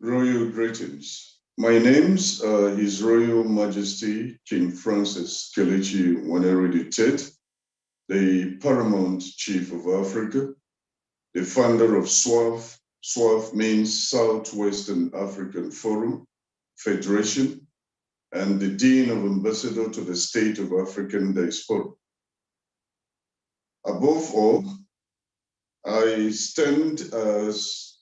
Royal greetings. My name's His Royal Majesty King Francis Kelechi Nwaneri III, the Paramount Chief of Africa, the founder of SWAF. SWAF means Southwestern African Forum Federation, and the Dean of Ambassador to the State of African Diaspora. Above all, I stand as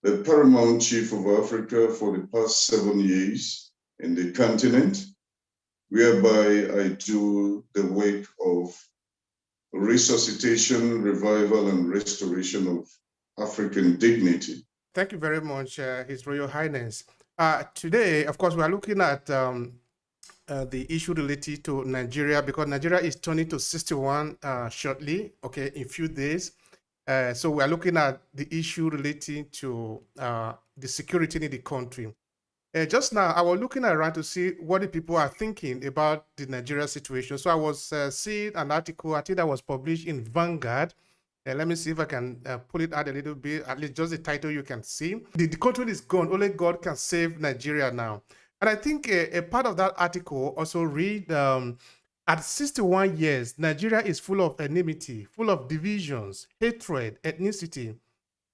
the Paramount Chief of Africa for the past 7 years in the continent, whereby I do the work of resuscitation, revival, and restoration of African dignity. Thank you very much, His Royal Highness. Today, of course, we are looking at the issue related to Nigeria, because Nigeria is turning to 61 shortly, okay, in a few days. So we are looking at the issue relating to the security in the country. Just now, I was looking around to see what the people are thinking about the Nigeria situation. So I was seeing an article, I think that was published in Vanguard. Let me see if I can pull it out a little bit, at least just the title you can see. The country is gone. Only God can save Nigeria now. And I think a part of that article also read, at 61 years, Nigeria is full of enmity, full of divisions, hatred, ethnicity,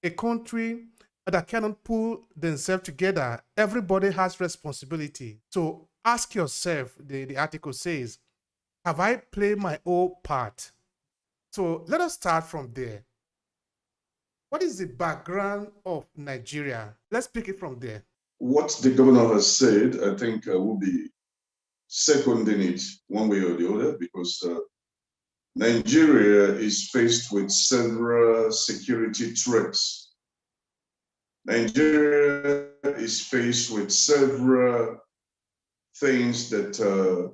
a country that cannot pull themselves together. Everybody has responsibility. So ask yourself, the article says, have I played my own part? So let us start from there. What is the background of Nigeria? Let's pick it from there. What the governor has said, I think I will be seconding it one way or the other, because Nigeria is faced with several security threats. Nigeria is faced with several things that are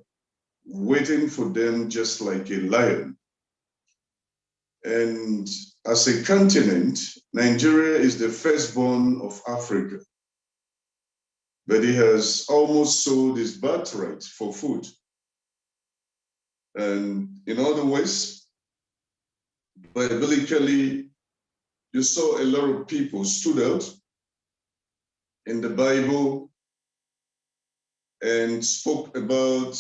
waiting for them just like a lion. And as a continent, Nigeria is the firstborn of Africa, but it has almost sold its birthright for food. And in other ways, biblically, you saw a lot of people stood out in the Bible and spoke about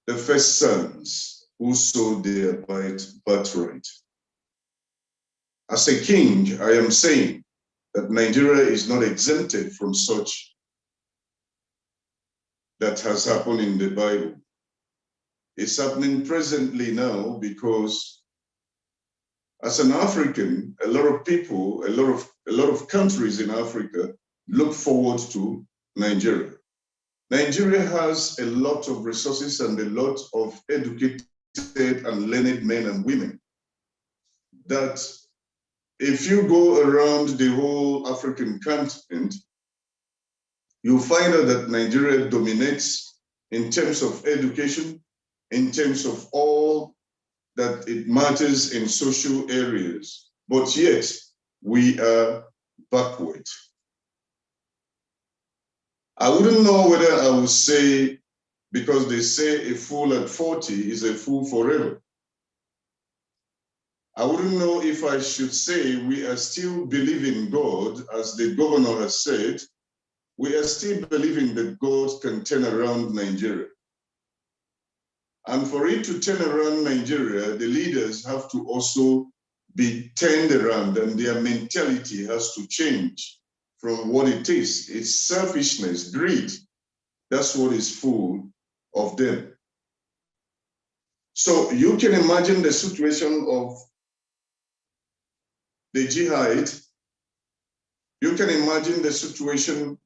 the first sons who sold their birthright. As a king, I am saying that Nigeria is not exempted from such that has happened in the Bible. It's happening presently now because as an African, a lot of people, a lot of countries in Africa look forward to Nigeria. Nigeria has a lot of resources and a lot of educated and learned men and women that if you go around the whole African continent, you'll find out that Nigeria dominates in terms of education, in terms of all that it matters in social areas, but yet we are backward. I wouldn't know whether I would say, because they say a fool at 40 is a fool forever. I wouldn't know if I should say we are still believing God, as the governor has said. We are still believing that God can turn around Nigeria. And for it to turn around Nigeria, the leaders have to also be turned around, and their mentality has to change from what it is. It's selfishness, greed. That's what is full of them. So you can imagine the situation of the jihad. You can imagine the situation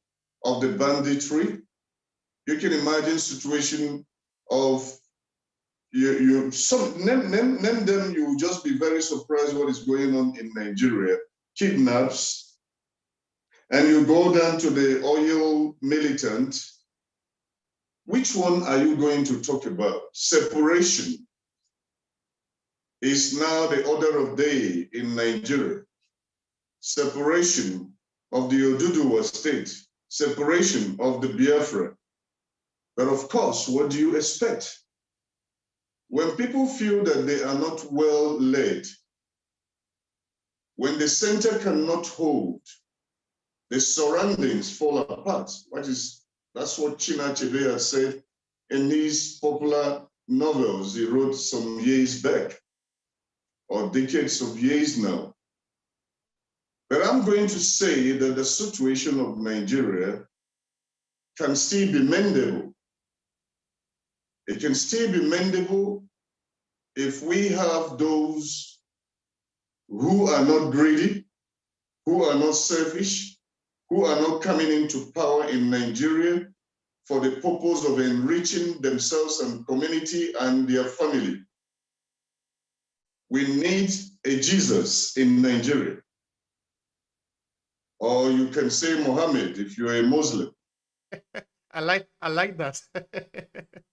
of the banditry. You can imagine situation of name them, you will just be very surprised what is going on in Nigeria. Kidnaps, and you go down to the oil militant. Which one are you going to talk about? Separation is now the order of day in Nigeria. Separation of the Oduduwa state, separation of the Biafra. But of course, what do you expect? When people feel that they are not well led, when the center cannot hold, the surroundings fall apart. That's what Chinua Achebe has said in his popular novels he wrote some years back, or decades of years now. But I'm going to say that the situation of Nigeria can still be mendable. It can still be mendable if we have those who are not greedy, who are not selfish, who are not coming into power in Nigeria for the purpose of enriching themselves and community and their family. We need a Jesus in Nigeria. Or you can say Mohammed if you're a Muslim. I like that.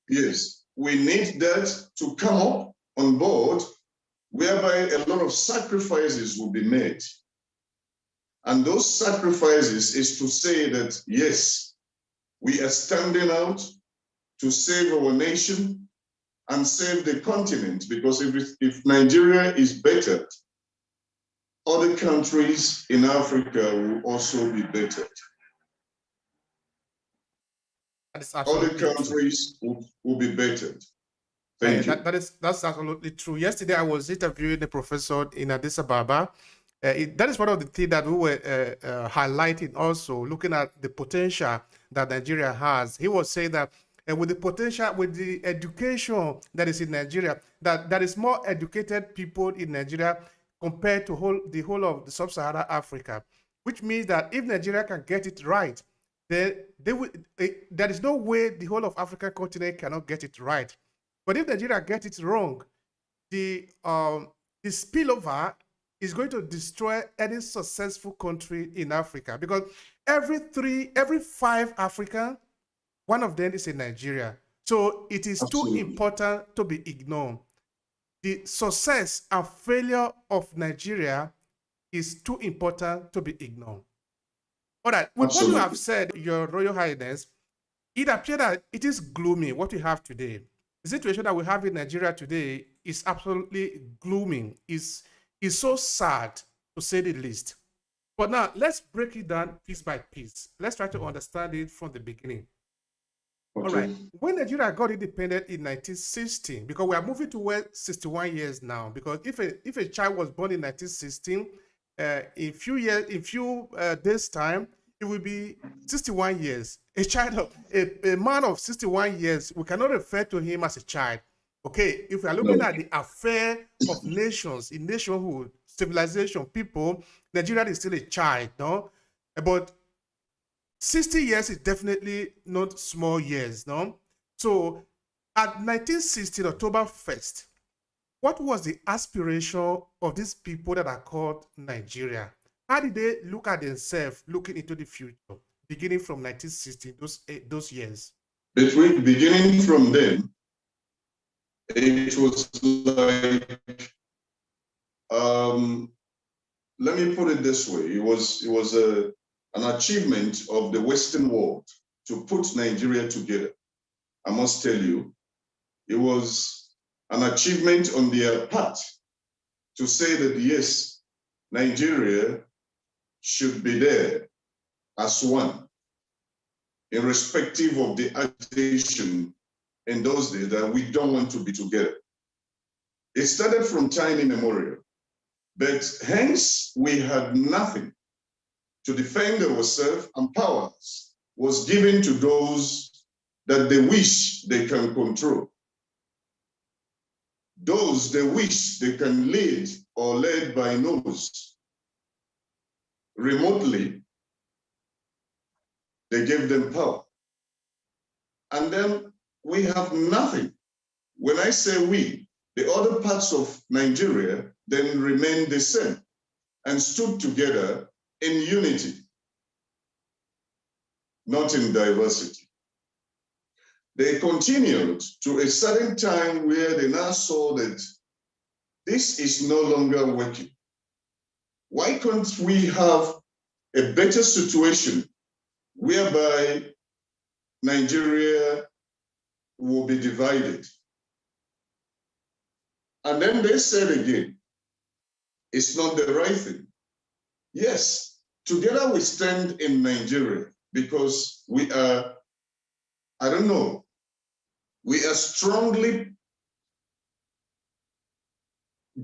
Yes, we need that to come up on board, whereby a lot of sacrifices will be made. And those sacrifices is to say that, yes, we are standing out to save our nation and save the continent, because if Nigeria is better, other countries in Africa will also be bettered. Other countries will be bettered. Thank you. That's absolutely true. Yesterday, I was interviewing a professor in Addis Ababa. That is one of the things that we were highlighting also, looking at the potential that Nigeria has. He was saying that with the potential, with the education that is in Nigeria, that there is more educated people in Nigeria compared to the whole of the sub-Saharan Africa, which means that if Nigeria can get it right, then there is no way the whole of African continent cannot get it right. But if Nigeria gets it wrong, the spillover is going to destroy any successful country in Africa, because every 5 Africans, one of them is in Nigeria. So it is Absolutely. too important to be ignored. The success and failure of Nigeria is too important to be ignored. All right, with what you have said, Your Royal Highness, it appears that it is gloomy what we have today. The situation that we have in Nigeria today is absolutely gloomy. It's so sad, to say the least. But now, let's break it down piece by piece. Let's try to understand it from the beginning. Okay. All right. When Nigeria got independent in 1916, because we are moving towards 61 years now, because if a child was born in 1916, in few days' time, it will be 61 years. A man of 61 years, we cannot refer to him as a child. Okay, if we are looking at the affair of nations, in nationhood, civilization, people, Nigeria is still a child, no? But 60 years is definitely not small years, no? So at 1916, October 1st, what was the aspiration of these people that are called Nigeria? How did they look at themselves looking into the future, beginning from 1916, those years? Beginning from then, it was like, let me put it this way. It was an achievement of the Western world to put Nigeria together. I must tell you, it was an achievement on their part to say that, yes, Nigeria should be there as one, irrespective of the agitation in those days that we don't want to be together. It started from time immemorial, but hence we had nothing to defend ourselves, and powers was given to those that they wish they can control. Those they wish they can lead or led by nose. Remotely, they gave them power. And then we have nothing. When I say we, the other parts of Nigeria then remained the same and stood together in unity, not in diversity. They continued to a certain time where they now saw that this is no longer working. Why can't we have a better situation whereby Nigeria will be divided? And then they said again, it's not the right thing. Yes, Together we stand in Nigeria because we are, I don't know, we are strongly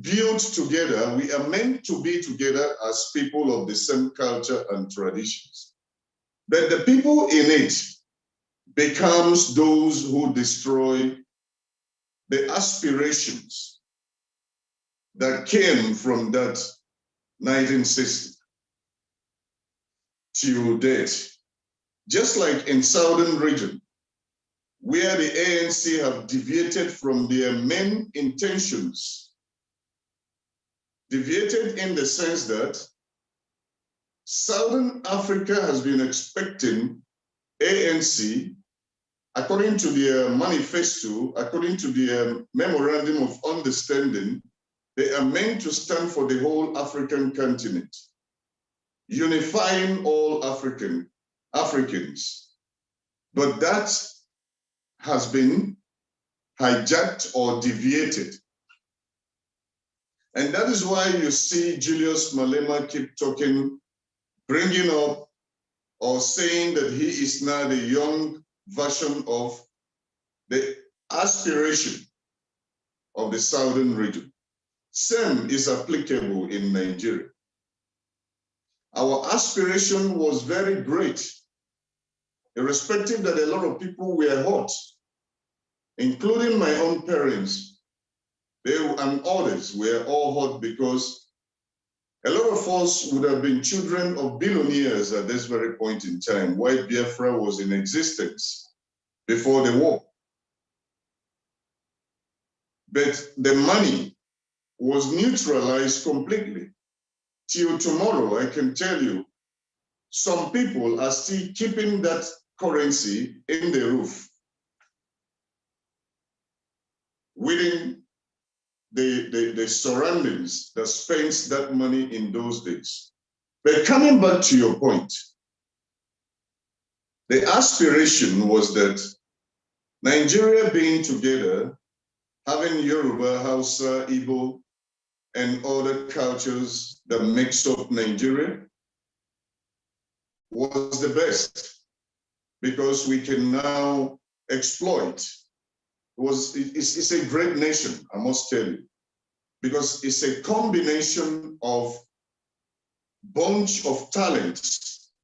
built together. We are meant to be together as people of the same culture and traditions. But the people in it becomes those who destroy the aspirations that came from that 1960 till date. Just like in Southern region, where the ANC have deviated from their main intentions, deviated in the sense that Southern Africa has been expecting ANC, according to their manifesto, according to their memorandum of understanding, they are meant to stand for the whole African continent, unifying all Africans. But that has been hijacked or deviated. And that is why you see Julius Malema keep talking, bringing up or saying that he is now the young version of the aspiration of the Southern region. Same is applicable in Nigeria. Our aspiration was very great, irrespective that a lot of people were hot, including my own parents. They and others were all hot because a lot of us would have been children of billionaires at this very point in time, while Biafra was in existence before the war. But the money was neutralized completely. Till tomorrow, I can tell you, some people are still keeping that currency in the roof within the surroundings that spends that money in those days. But coming back to your point, the aspiration was that Nigeria being together, having Yoruba, Hausa, Igbo, and other cultures that makes up Nigeria was the best because we can now exploit. It's a great nation, I must tell you, because it's a combination of bunch of talents